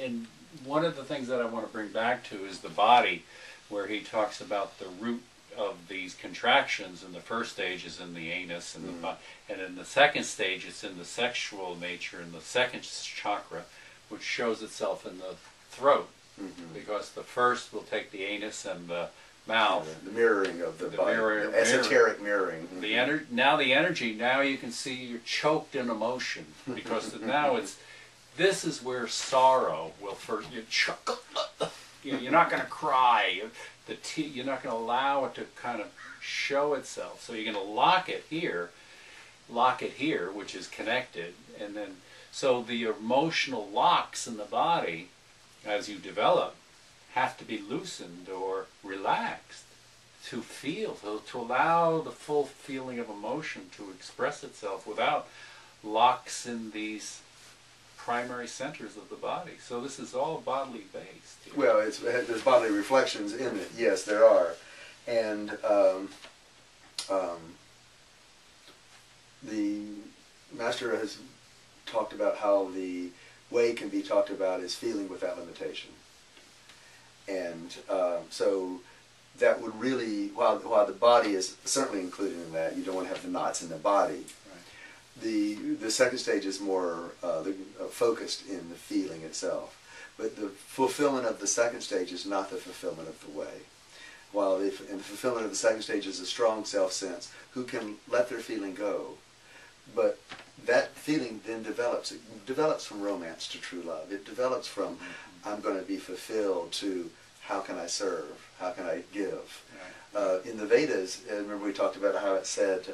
and one of the things that I want to bring back to is the body, where he talks about the root of these contractions. In the first stage is in the anus, and and in the second stage it's in the sexual nature, in the second chakra, which shows itself in the throat, because the first will take the anus and the mouth. The mirroring of the body, the esoteric mirroring. Now the energy, now you can see you're choked in emotion, because now this is where sorrow will first, you're not going to cry, you're not going to allow it to kind of show itself, so you're going to lock it here, which is connected, and then, so the emotional locks in the body, as you develop, have to be loosened or relaxed to feel, to allow the full feeling of emotion to express itself without locks in these primary centers of the body. So this is all bodily based. Well, there's bodily reflections in it. Yes, there are. And the Master has talked about how the way can be talked about as feeling without limitation. And so that would really, while the body is certainly included in that, you don't want to have the knots in the body. Right. The second stage is more focused in the feeling itself. But the fulfillment of the second stage is not the fulfillment of the way. While the fulfillment of the second stage is a strong self-sense who can let their feeling go. But that feeling then develops. It develops from romance to true love. It develops from I'm going to be fulfilled to how can I serve? How can I give? Right. In the Vedas, remember we talked about how it said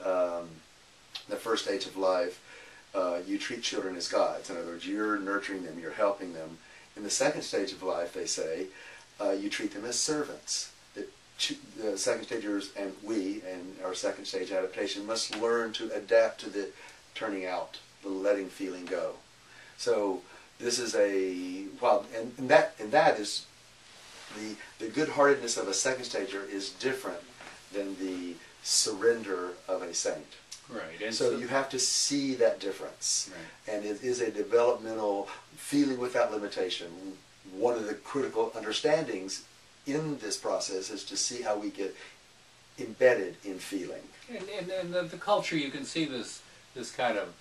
the first stage of life, you treat children as gods. In other words, you're nurturing them, you're helping them. In the second stage of life, they say, you treat them as servants. The second stagers and we, and our second stage adaptation, must learn to adapt to the turning out, the letting feeling go. So this is and that is the good-heartedness of a second stager is different than the surrender of a saint. Right. And so you have to see that difference. Right. And it is a developmental feeling without limitation. One of the critical understandings in this process is to see how we get embedded in feeling. And the culture, you can see this kind of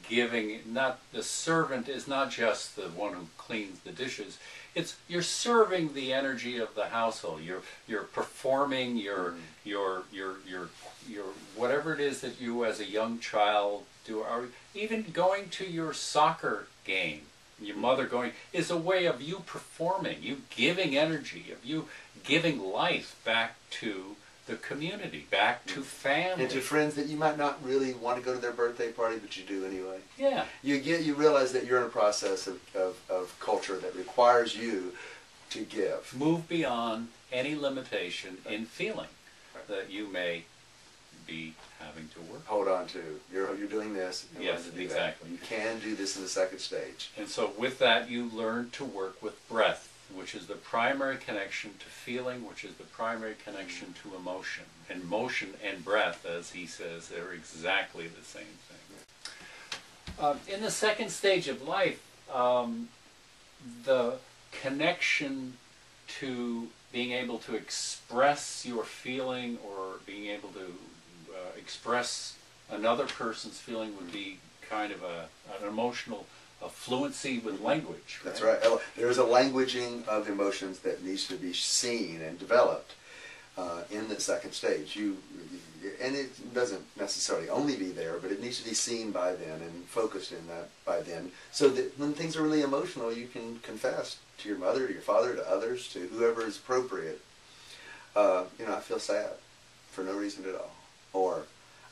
giving. Not the servant is not just the one who cleans the dishes. It's you're serving the energy of the household. You're performing your whatever it is that you as a young child do, or even going to your soccer game. Your mother going is a way of you performing, you giving energy, of you giving life back to the community, back to family. And to friends that you might not really want to go to their birthday party, but you do anyway. Yeah. You realize that you're in a process of culture that requires you to give. Move beyond any limitation in feeling that you may be having to work. Hold on to. You're doing this. Yes, exactly. You can do this in the second stage. And so with that, you learn to work with breath, which is the primary connection to feeling, which is the primary connection to emotion. And motion and breath, as he says, they're exactly the same thing. In the second stage of life, the connection to being able to express your feeling or being able to express another person's feeling would be kind of an emotional fluency with language. Right? That's right. There is a languaging of emotions that needs to be seen and developed in the second stage. And it doesn't necessarily only be there, but it needs to be seen by then and focused in that by then, so that when things are really emotional, you can confess to your mother, to your father, to others, to whoever is appropriate. I feel sad for no reason at all, or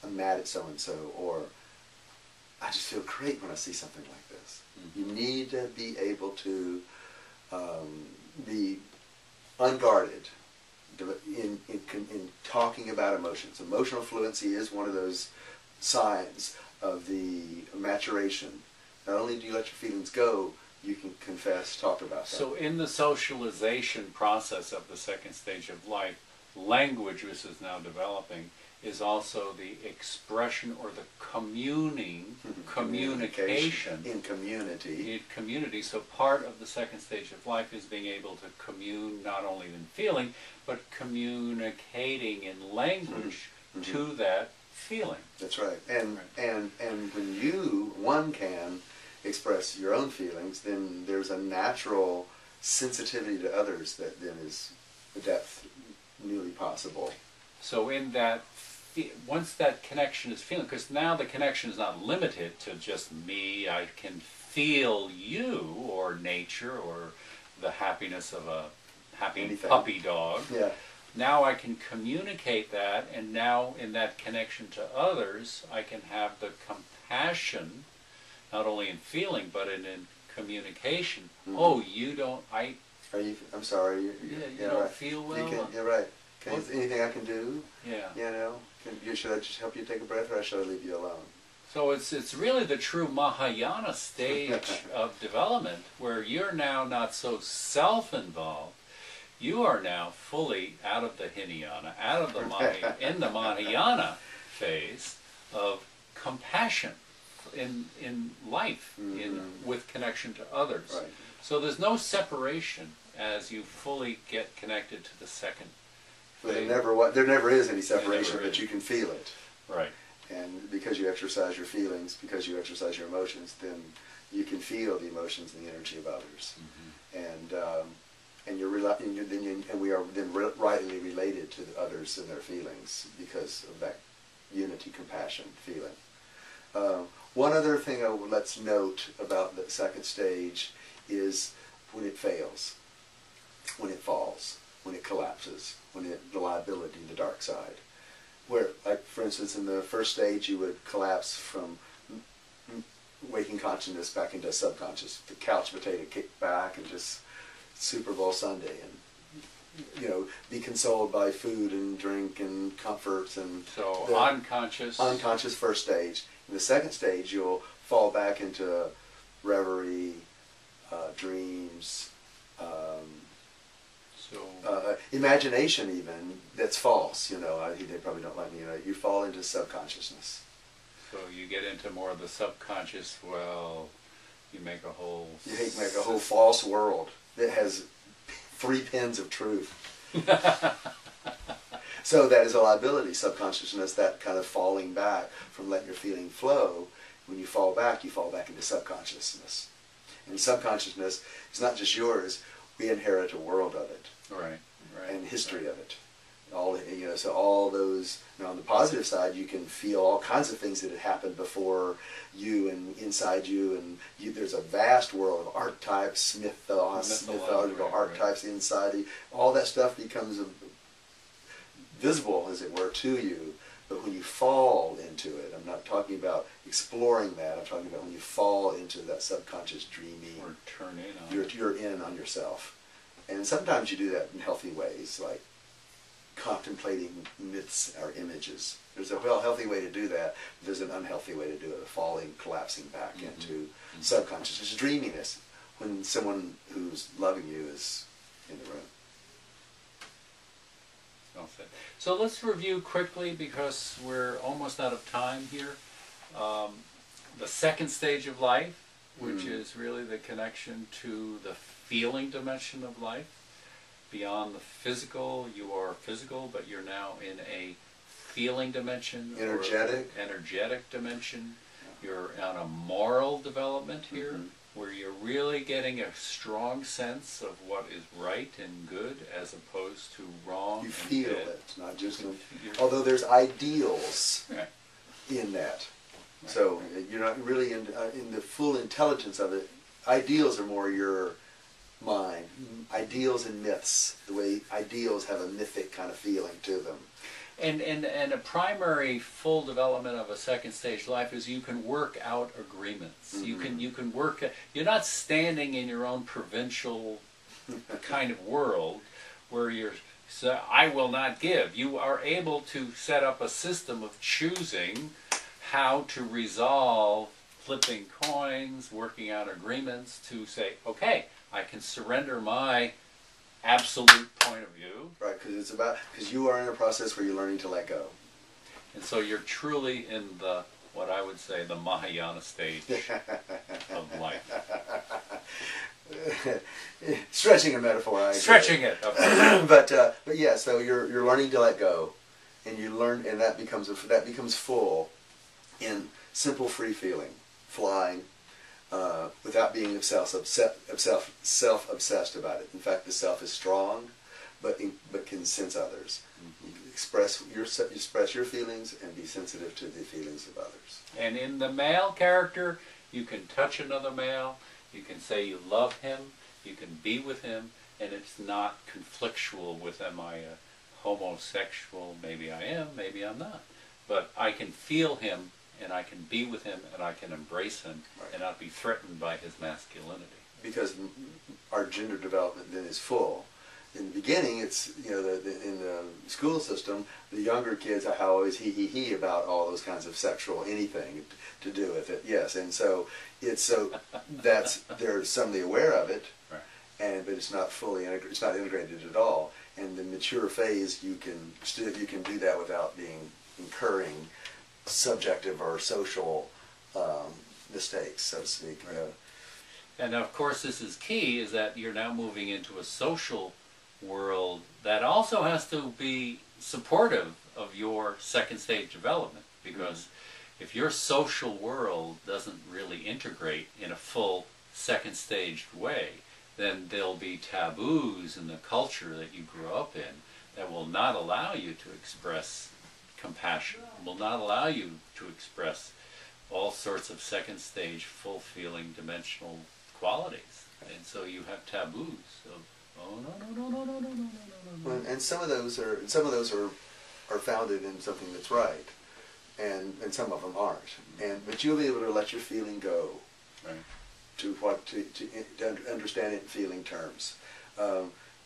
I'm mad at so-and-so, or I just feel great when I see something like this. Mm-hmm. You need to be able to be unguarded in talking about emotions. Emotional fluency is one of those signs of the maturation. Not only do you let your feelings go, you can confess, talk about them. So in the socialization process of the second stage of life, language, which is now developing, is also the expression or the communication in community. in community. So part of the second stage of life is being able to commune not only in feeling, but communicating in language to that feeling. That's right. And when one can express your own feelings, then there's a natural sensitivity to others that then is the depth newly possible. So in that, once that connection is feeling, because now the connection is not limited to just me, I can feel you or nature or the happiness of a happy puppy dog. Yeah. Now I can communicate that, and now in that connection to others, I can have the compassion, not only in feeling, but in communication. Oh, you don't, I'm sorry. You don't right. feel well? You're right. Is there anything I can do? Yeah. You know, should I just help you take a breath, or should I leave you alone? So it's really the true Mahayana stage of development, where you're now not so self-involved. You are now fully out of the Hinayana, out of the in the Mahayana phase of compassion in life, with connection to others. Right. So there's no separation as you fully get connected to the second. There never is any separation, but you can feel it. Right. And because you exercise your feelings, because you exercise your emotions, then you can feel the emotions and the energy of others. And we are then rightly related to the others and their feelings because of that unity, compassion feeling. One other thing let's note about the second stage is when it fails, when it falls, when it collapses, the liability, the dark side. Where, like for instance, in the first stage you would collapse from waking consciousness back into subconscious, the couch potato kick back and just Super Bowl Sunday, and be consoled by food and drink and comforts and so unconscious first stage. In the second stage, you'll fall back into reverie, dreams, imagination even that's false. They probably don't like me. You fall into subconsciousness. So you get into more of the subconscious. Well, you make a whole false world that has 3 pins of truth. So that is a liability, subconsciousness, that kind of falling back from letting your feeling flow. When you fall back into subconsciousness. And subconsciousness is not just yours, we inherit a world of it. Right. And history of it. So all those, on the positive side, you can feel all kinds of things that had happened before you and inside you, and there's a vast world of archetypes, mythological archetypes inside you. All that stuff becomes visible, as it were, to you. But when you fall into it, I'm not talking about exploring that, I'm talking about when you fall into that subconscious dreaming. Or turn in on you're in on yourself. And sometimes you do that in healthy ways, like contemplating myths or images. There's a healthy way to do that. There's an unhealthy way to do it, falling, collapsing back into subconsciousness, dreaminess, when someone who's loving you is in the room. Well said. So let's review quickly, because we're almost out of time here. The second stage of life, which is really the connection to the feeling dimension of life. Beyond the physical, you are physical, but you're now in a feeling dimension. Energetic dimension. You're on a moral development here, where you're really getting a strong sense of what is right and good as opposed to wrong. You feel it, not just although there's ideals in that. Right. So you're not really in the full intelligence of it. Ideals are more your mind. Ideals and myths, the way ideals have a mythic kind of feeling to them. And a primary full development of a second stage life is you can work out agreements. You can work. You're not standing in your own provincial kind of world where you're. So I will not give. You are able to set up a system of choosing how to resolve flipping coins, working out agreements to say, okay, I can surrender my absolute point of view. Right, because you are in a process where you're learning to let go. And so you're truly in the, what I would say, the Mahayana stage of life. Stretching a metaphor, I agree. Stretching it. Okay. but yeah, so you're learning to let go, and you learn, and that becomes full in simple free feeling, flying, without being self-obsessed about it. In fact, the self is strong, but can sense others. You express your feelings and be sensitive to the feelings of others. And in the male character, you can touch another male, you can say you love him, you can be with him, and it's not conflictual with, am I a homosexual? Maybe I am, maybe I'm not. But I can feel him, and I can be with him, and I can embrace him, right, and not be threatened by his masculinity. Because our gender development then is full. In the beginning, it's, you know, in the school system, the younger kids are always he about all those kinds of sexual anything to do with it. Yes, and so they're suddenly aware of it, right, but it's not fully it's not integrated at all. And the mature phase, you can do that without incurring subjective or social mistakes, so to speak. Right. And of course, this is key: is that you're now moving into a social world that also has to be supportive of your second stage development, because if your social world doesn't really integrate in a full second staged way, then there'll be taboos in the culture that you grew up in that will not allow you to express compassion, will not allow you to express all sorts of second stage full feeling dimensional qualities. And so you have taboos of, oh no. And some of those are founded in something that's right, and some of them aren't. But you'll be able to let your feeling go, right, to understand it in feeling terms.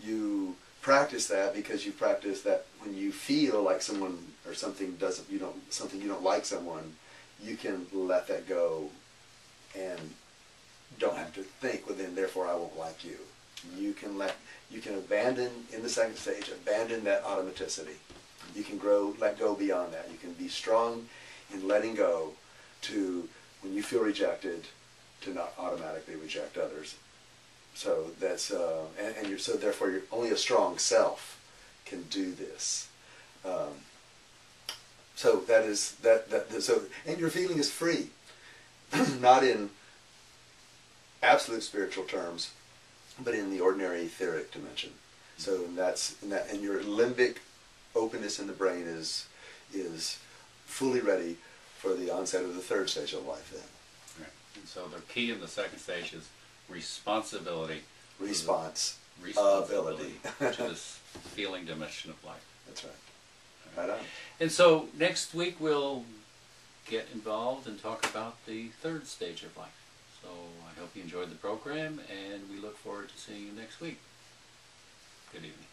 You practice that because you practice that when you feel like someone or something you don't like someone, you can let that go, and don't have to think, well then therefore I won't like you. You can abandon, in the second stage, abandon that automaticity. You can let go beyond that. You can be strong in letting go to, when you feel rejected, to not automatically reject others. So that's, so therefore only a strong self can do this. So and your feeling is free, not in absolute spiritual terms, but in the ordinary etheric dimension. So and your limbic openness in the brain is fully ready for the onset of the third stage of life then. Right. And so the key in the second stage is responsibility. Responsibility to this feeling dimension of life. That's right. Right on. And so next week we'll get involved and talk about the third stage of life. So I hope you enjoyed the program, and we look forward to seeing you next week. Good evening.